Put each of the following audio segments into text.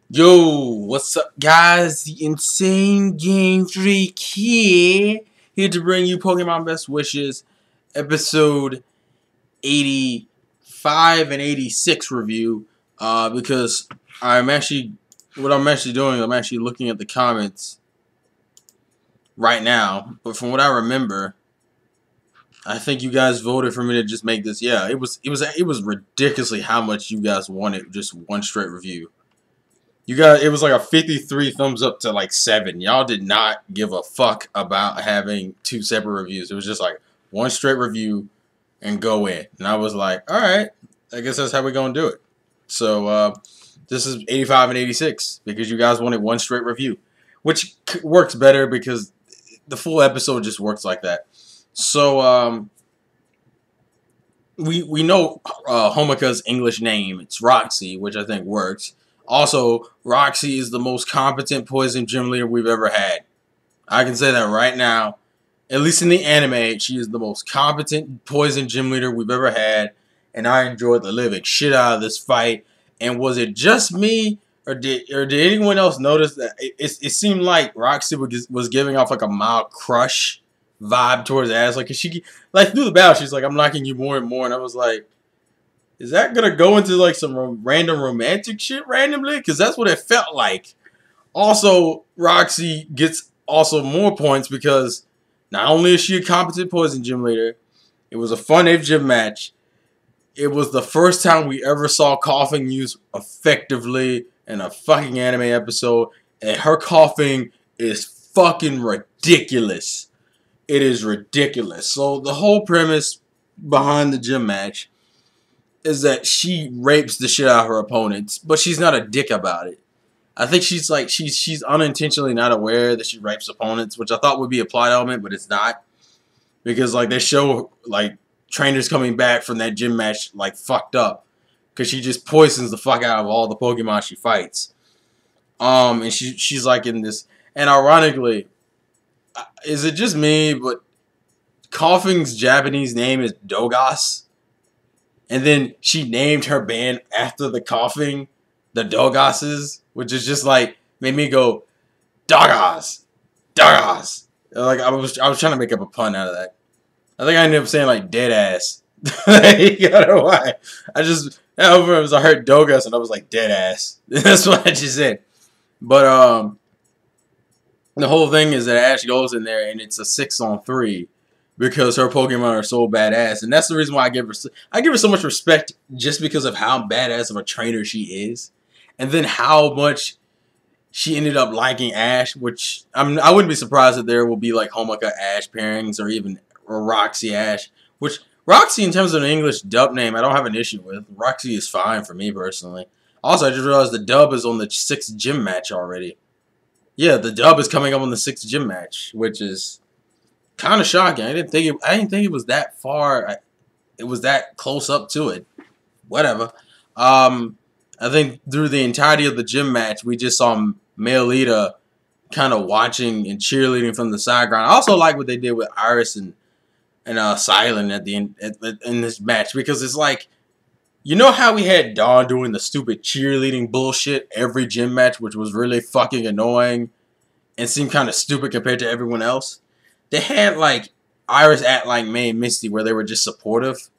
Yo, what's up, guys? The Insane Game Freak here to bring you Pokemon Best Wishes, episode 85 and 86 review. Because what I'm actually doing, I'm actually looking at the comments right now. But from what I remember, I think you guys voted for me to just make this. Yeah, it was ridiculously how much you guys wanted just one straight review. It was like a 53 thumbs up to like 7. Y'all did not give a fuck about having two separate reviews. It was just like one straight review and go in. And I was like, alright, I guess that's how we're going to do it. So, this is 85 and 86 because you guys wanted one straight review. Which works better because the full episode just works like that. So, we know Homika's English name. It's Roxie, which I think works. Also, Roxie is the most competent poison gym leader we've ever had. I can say that right now. At least in the anime, she is the most competent poison gym leader we've ever had. And I enjoyed the living shit out of this fight. And was it just me? Or did anyone else notice that it seemed like Roxie was giving off like a mild crush vibe towards Ash? Like, she, like through the battle, she's like, I'm liking you more and more. And I was like, is that gonna go into like some random romantic shit randomly? Because that's what it felt like. Also, Roxie gets also more points because not only is she a competent poison gym leader, it was a fun gym match. It was the first time we ever saw coughing used effectively in a fucking anime episode, and her coughing is fucking ridiculous. It is ridiculous. So the whole premise behind the gym match is that she rapes the shit out of her opponents, but she's not a dick about it. I think she's unintentionally not aware that she rapes opponents, which I thought would be a plot element, but it's not. Because like they show like trainers coming back from that gym match like fucked up. Because she just poisons the fuck out of all the Pokemon she fights. And she's like in this, and ironically, is it just me, but Coughing's Japanese name is Dogas? And then she named her band after the coughing, the Dogosses, which is just like made me go, Doggos, Doggos. Like I was trying to make up a pun out of that. I think I ended up saying like dead ass. I don't know why. I heard Dogas and I was like dead ass. That's what I just said. But the whole thing is that Ash goes in there and it's a 6-on-3. Because her Pokemon are so badass, and that's the reason why I give her so much respect, just because of how badass of a trainer she is, and then how much she ended up liking Ash. Which I wouldn't be surprised if there will be like Homika Ash pairings, or even Roxie Ash. Which Roxie, in terms of an English dub name, I don't have an issue with. Roxie is fine for me personally. Also, I just realized the dub is on the 6th gym match already. Yeah, the dub is coming up on the 6th gym match, which is kind of shocking. I didn't think it was that far. It was that close up to it. Whatever. I think through the entirety of the gym match, we just saw Melita kind of watching and cheerleading from the sideground. I also like what they did with Iris and Silent at the end in this match, because it's like, you know how we had Dawn doing the stupid cheerleading bullshit every gym match, which was really fucking annoying and seemed kind of stupid compared to everyone else. They had like Iris act like May and Misty, where they were just supportive,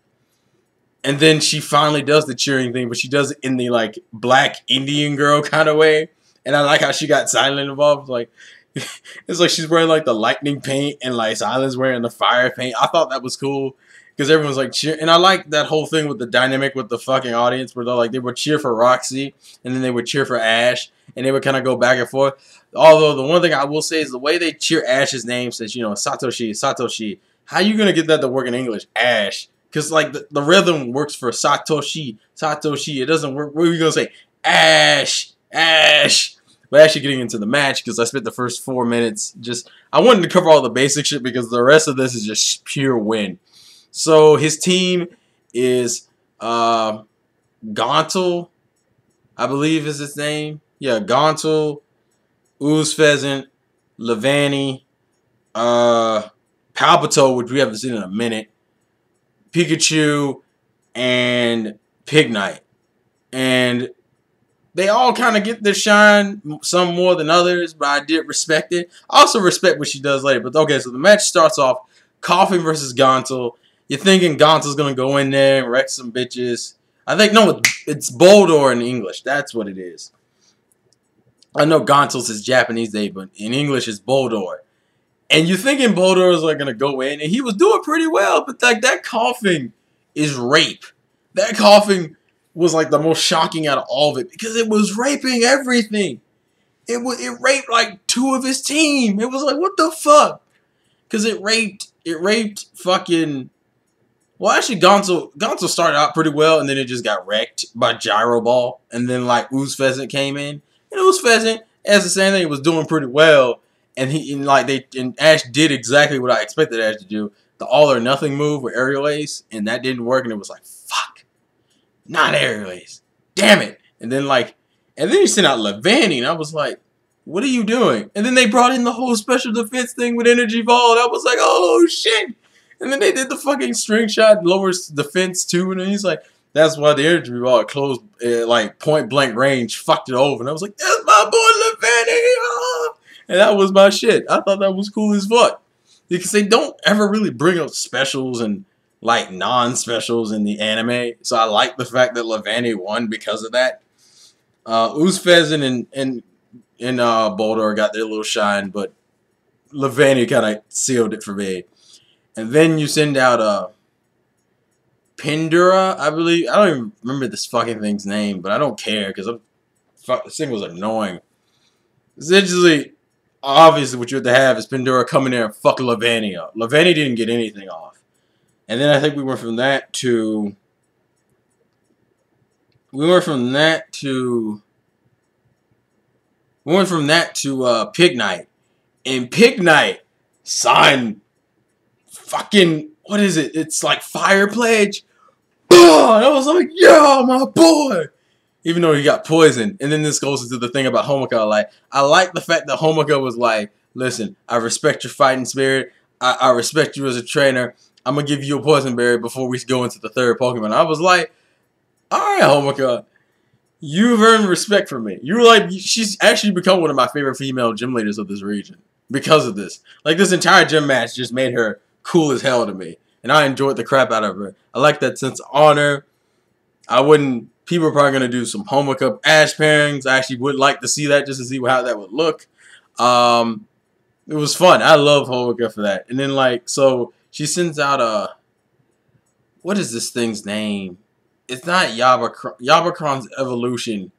and then she finally does the cheering thing, but she does it in the like black Indian girl kind of way. And I like how she got Silent involved. Like it's like she's wearing like the lightning paint and like Silent's wearing the fire paint. I thought that was cool because everyone's like cheer, and I like that whole thing with the dynamic with the fucking audience, where they would cheer for Roxie and then they would cheer for Ash, and they would kind of go back and forth. Although the one thing I will say is the way they cheer Ash's name, says, you know, Satoshi, Satoshi. How you gonna get that to work in English, Ash? Because like the rhythm works for Satoshi, Satoshi. It doesn't work. What are you gonna say? Ash, Ash. But actually getting into the match, because I spent the first 4 minutes I wanted to cover all the basic shit, because the rest of this is just pure win. So his team is Gontal, I believe is his name. Yeah, Gontal, Ooze Pheasant, Levani, Palpito, which we haven't seen in a minute, Pikachu, and Pignite. And they all kind of get their shine, some more than others, but I did respect it. I also respect what she does later. But okay, so the match starts off, Coffin versus Gonzo. You're thinking Gonzo's going to go in there and wreck some bitches. I think, no, it's Boldor in English. That's what it is. I know Gonzo's his Japanese name, but in English it's Boldor. And you're thinking Boldor is like going to go in, and he was doing pretty well, but like that coughing is rape. That coughing was like the most shocking out of all of it because it was raping everything. It raped like 2 of his team. It was like, what the fuck? Because it raped fucking. Well, actually, Gonzo started out pretty well, and then it just got wrecked by Gyro Ball, and then like Ooze Pheasant came in, and Ooze Pheasant, as the same thing, was doing pretty well, and Ash did exactly what I expected Ash to do, the all or nothing move with aerial ace, and that didn't work, and it was like, fuck. Not aerial ace. Damn it. And then he sent out Levani, and I was like, what are you doing? And then they brought in the whole special defense thing with Energy Ball, and I was like, oh shit. And then they did the fucking string shot, lowers defense too, and then he's like, that's why the Energy Ball at close, like point blank range, fucked it over. And I was like, that's my boy Levani. And that was my shit. I thought that was cool as fuck. Because they don't ever really bring up specials and like non-specials in the anime, so I like the fact that Levani won because of that. Ooze Pheasant and Boulder got their little shine, but Levani kind of sealed it for me. And then you send out Pindura, I believe. I don't even remember this fucking thing's name, but I don't care because this thing was annoying. Essentially, obviously, what you have to have is Pindura come in there and fuck Levani up. Levani didn't get anything off. And then I think we went from that to Pig Night. And Pig Night signed fucking, what is it? It's like Fire Pledge. And I was like, yo, my boy. Even though he got poisoned. And then this goes into the thing about Homika. Like, I like the fact that Homika was like, listen, I respect your fighting spirit. I respect you as a trainer. I'm going to give you a poison berry before we go into the 3rd Pokemon. I was like, alright, Homika. You've earned respect from me. You're like, she's actually become one of my favorite female gym leaders of this region. Because of this. Like, this entire gym match just made her cool as hell to me. And I enjoyed the crap out of her. I like that sense of honor. People are probably going to do some Homika Ash pairings. I actually would like to see that just to see how that would look. It was fun. I love Homika for that. And then, like, so she sends out what is this thing's name? It's not Yabakron's Evolution.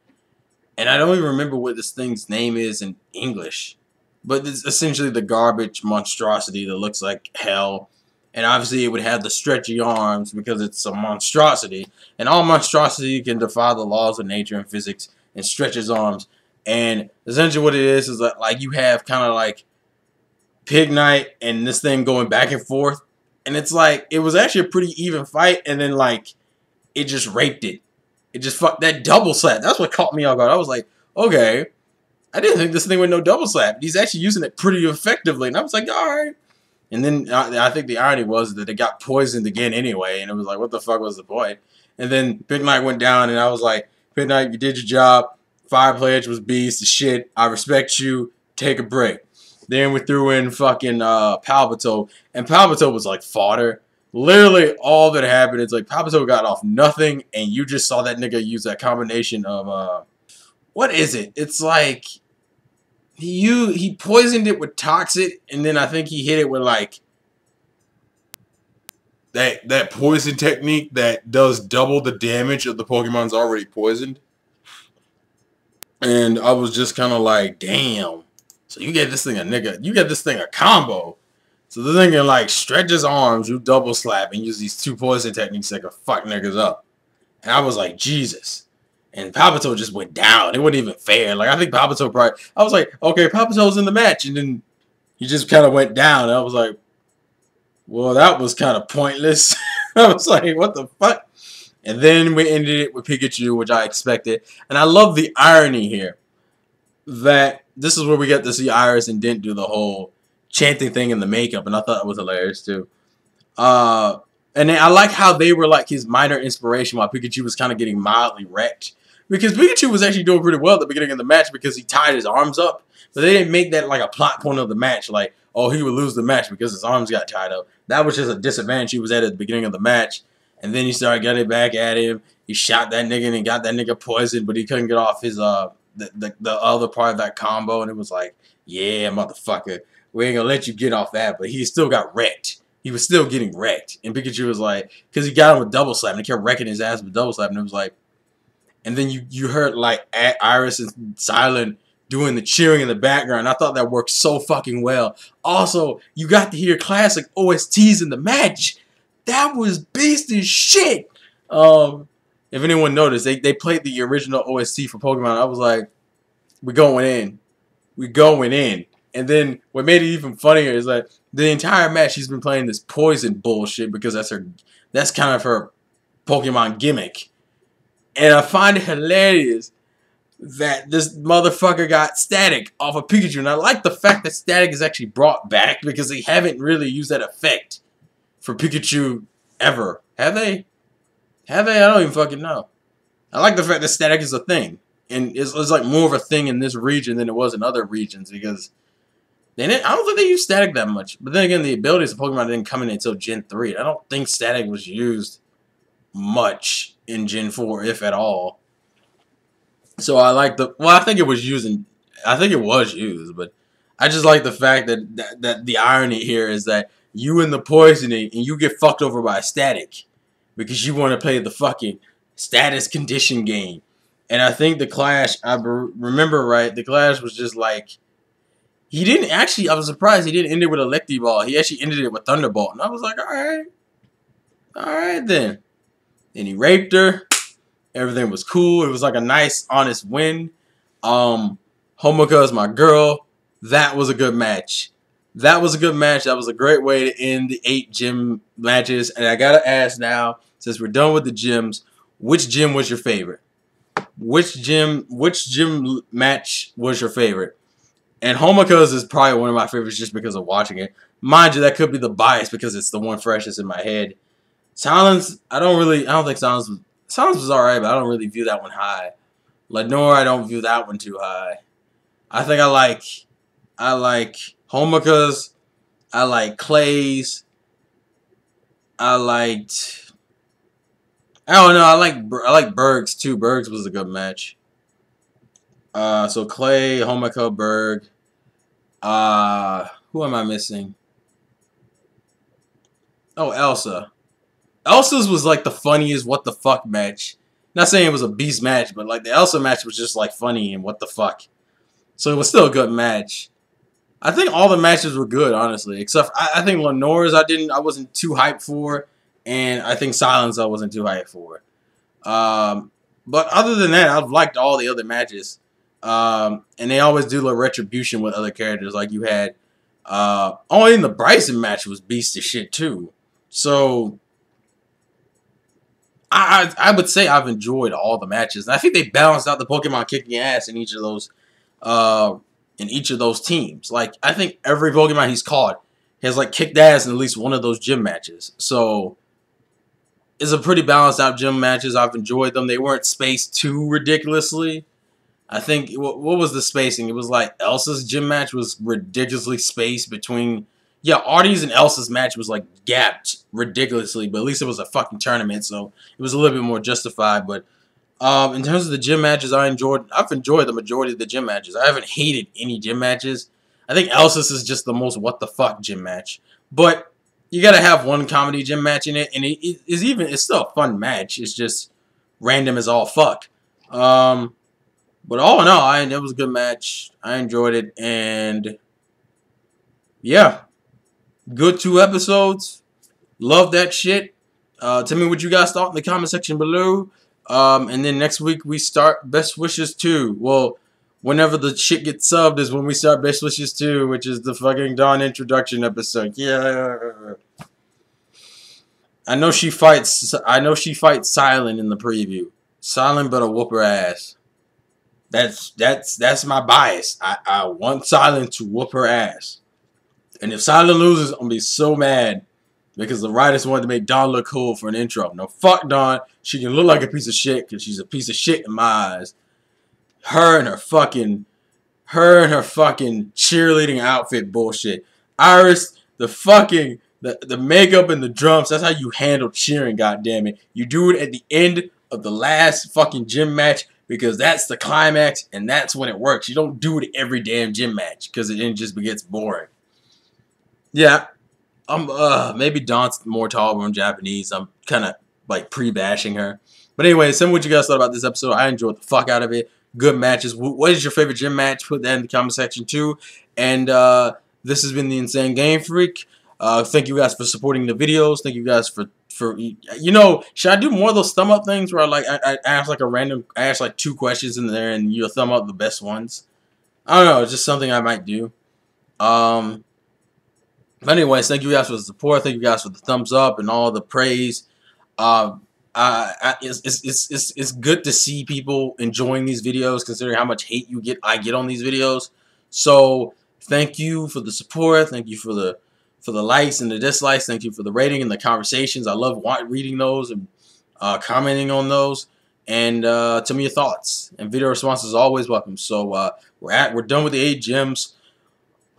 And I don't even remember what this thing's name is in English. But it's essentially the garbage monstrosity that looks like hell. And obviously it would have the stretchy arms because it's a monstrosity. And all monstrosity can defy the laws of nature and physics and stretch its arms. And essentially what it is that like you have kind of like Pig Night and this thing going back and forth. And it's like, it was actually a pretty even fight. And then like, it just raped it. It just fucked that double slap. That's what caught me off guard. I was like, okay. I didn't think this thing would no double slap. He's actually using it pretty effectively. And I was like, all right. And then I think the irony was that it got poisoned again anyway. And it was like, what the fuck was the point? And then Pig Night went down and I was like, Pig Night, you did your job. Fire Pledge was beast shit. I respect you. Take a break. Then we threw in fucking Palpito. And Palpito was like fodder. Literally all that happened is like Palpito got off nothing. And you just saw that nigga use that combination of... what is it? It's like... He poisoned it with Toxic, and then I think he hit it with like that poison technique that does double the damage of the Pokemon's already poisoned. And I was just kind of like, damn. So you get this thing a combo. So the thing can like stretch his arms, you double slap, and use these 2 poison techniques that can fuck niggas up. And I was like, Jesus. And Palpito just went down. It wasn't even fair. Like, I think Palpito probably... I was like, okay, Palpito's in the match. And then he just kind of went down. And I was like, well, that was kind of pointless. I was like, what the fuck? And then we ended it with Pikachu, which I expected. And I love the irony here. That this is where we get to see Iris and Dent do the whole chanting thing in the makeup. And I thought it was hilarious, too. And then I like how they were like his minor inspiration while Pikachu was kind of getting mildly wrecked. Because Pikachu was actually doing pretty well at the beginning of the match because he tied his arms up. But they didn't make that like a plot point of the match. Like, oh, he would lose the match because his arms got tied up. That was just a disadvantage he was at the beginning of the match. And then he started getting back at him. He shot that nigga and he got that nigga poisoned, but he couldn't get off his the other part of that combo. And it was like, yeah, motherfucker, we ain't gonna let you get off that. But he still got wrecked. He was still getting wrecked. And Pikachu was like, because he got him with double slap and he kept wrecking his ass with double slap. And it was like, and then you heard like Iris and Silent doing the cheering in the background. I thought that worked so fucking well. Also, you got to hear classic OSTs in the match. That was beast as shit. If anyone noticed, they played the original OST for Pokemon. I was like, we're going in. We're going in. And then what made it even funnier is that the entire match she's been playing this poison bullshit because that's kind of her Pokemon gimmick. And I find it hilarious that this motherfucker got Static off of Pikachu. And I like the fact that Static is actually brought back because they haven't really used that effect for Pikachu ever. Have they? Have they? I don't even fucking know. I like the fact that Static is a thing. And it's like more of a thing in this region than it was in other regions because I don't think they used Static that much. But then again, the abilities of Pokemon didn't come in until Gen 3. I don't think Static was used much in Gen 4, if at all. So I like I think it was used, but I just like the fact that the irony here is that you in the poisoning and you get fucked over by Static because you want to play the fucking status condition game. And I think the Clash, I remember right, the Clash was just like, he didn't actually, I was surprised he didn't end it with Electriball. He actually ended it with Thunderbolt. And I was like, alright then. And he raped her. Everything was cool. It was like a nice, honest win. Homika is my girl. That was a good match. That was a good match. That was a great way to end the 8 gym matches. And I gotta ask now, since we're done with the gyms, which gym was your favorite? Which gym match was your favorite? And Homika's is probably one of my favorites just because of watching it. Mind you, that could be the bias because it's the one freshest in my head. Silence, I don't think Silence was alright, but I don't really view that one high. Lenore, I don't view that one too high. I think I like Homika's, I like Clay's, I don't know, I like Berg's too. Berg's was a good match. So Clay, Homika, Berg. Who am I missing? Oh, Elsa. Elsa's was like the funniest what the fuck match. Not saying it was a beast match, but like the Elsa match was just like funny and what the fuck. So it was still a good match. I think all the matches were good, honestly. Except I think Lenore's I wasn't too hyped for. And I think Silence I wasn't too hyped for. But other than that, I've liked all the other matches. And they always do the retribution with other characters. Like you had only in the Bryson match was beast as shit too. So I would say I've enjoyed all the matches. And I think they balanced out the Pokemon kicking ass in each of those teams. Like I think every Pokemon he's caught has like kicked ass in at least one of those gym matches. So it's a pretty balanced out gym matches. I've enjoyed them. They weren't spaced too ridiculously. I think, what was the spacing? It was like Elsa's gym match was ridiculously spaced between, yeah, Artie's and Elsa's match was like gapped ridiculously, but at least it was a fucking tournament, so it was a little bit more justified. But in terms of the gym matches, I've enjoyed the majority of the gym matches. I haven't hated any gym matches. I think Elsa's is just the most what the fuck gym match. But you gotta have one comedy gym match in it, and it's still a fun match. It's just random as all fuck. But all in all, it was a good match. I enjoyed it, and yeah, good 2 episodes. Love that shit. Tell me what you guys thought in the comment section below. And then next week we start Best Wishes 2. Well, whenever the shit gets subbed is when we start Best Wishes 2, which is the fucking Dawn introduction episode. Yeah. I know she fights Silent in the preview. Silent better whoop her ass. That's my bias. I want Silent to whoop her ass. And if Silent loses, I'm gonna be so mad because the writers wanted to make Dawn look cool for an intro. No, fuck Dawn. She can look like a piece of shit because she's a piece of shit in my eyes. Her and her fucking cheerleading outfit bullshit. Iris, the makeup and the drums, that's how you handle cheering, goddammit. You do it at the end of the last fucking gym match because that's the climax and that's when it works. You don't do it every damn gym match because it just gets boring. Yeah, maybe Dawn's more tolerable in Japanese. I'm kind of like pre-bashing her. But anyway, tell me what you guys thought about this episode. I enjoyed the fuck out of it. Good matches. What is your favorite gym match? Put that in the comment section too. And this has been the Insane Game Freak. Thank you guys for supporting the videos. Thank you guys for should I do more of those thumb up things where I ask I ask like 2 questions in there and you'll thumb up the best ones? I don't know. It's just something I might do. But anyways, thank you guys for the support. Thank you guys for the thumbs up and all the praise. It's good to see people enjoying these videos, considering how much hate I get on these videos. So thank you for the support. Thank you for the likes and the dislikes. Thank you for the rating and the conversations. I love reading those and commenting on those. And tell me your thoughts. And video responses are always welcome. So we're done with the 8 gyms.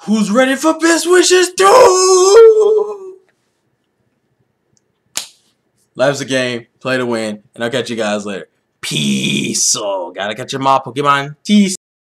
Who's ready for best wishes 2? Life's a game, play to win, and I'll catch you guys later. Peace. So, gotta catch your my Pokemon. Peace.